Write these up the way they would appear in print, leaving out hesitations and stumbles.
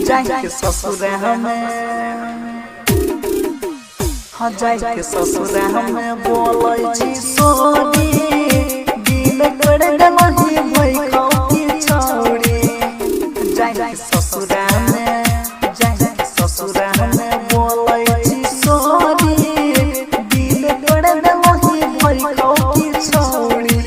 जाके ससुरा हमें हाँ जाके ससुरा हमें बोलै छी सोनी दिल कर गलही भई खौकी छोड़ी जाके ससुरा हमें जाके ससुरा हमें बोलै छी सोनी दिल कर गलही भई खौकी छोड़ी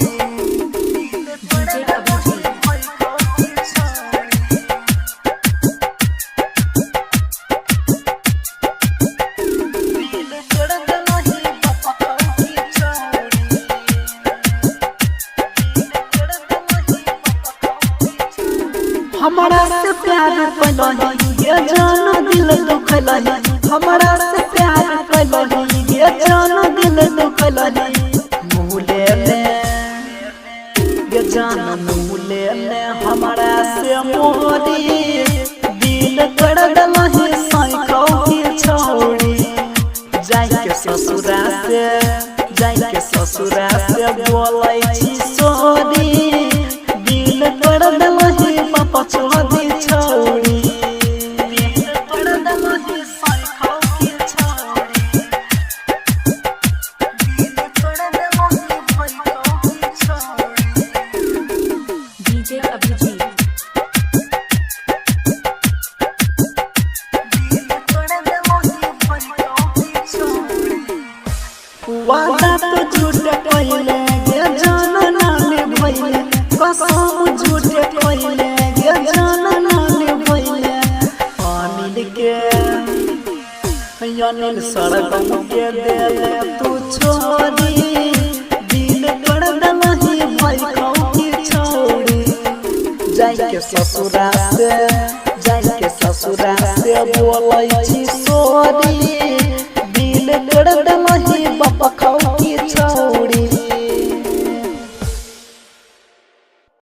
हमारा से प्यार कैलही ये जानो दिल दुखलही हमारा से प्यार कैलही ये जानो दिल दुखलही मुले ले ये जानो मुले ले हमारा से मोरी दिल कर दलही साइको की छोड़ी जाके ससुरा से बोलै छी सोनी दिल कर दलही पछोदी छोड़ी दिल कर दलही साइको की छोड़ी दिल कर दलही साइको की छोड़ी डीजे अभिजीत दिल कर दलही साइको की छोड़ी वादा तो झूठ कइले ये जानो नाले भइले कसम झूठ कइले ये जानो नाले भइले अनिल के अनिल सड़क के देले तू छोड़ी दिल कर दलही भई खौकी छोड़ी जाके ससुरा से बोलै छी सोनी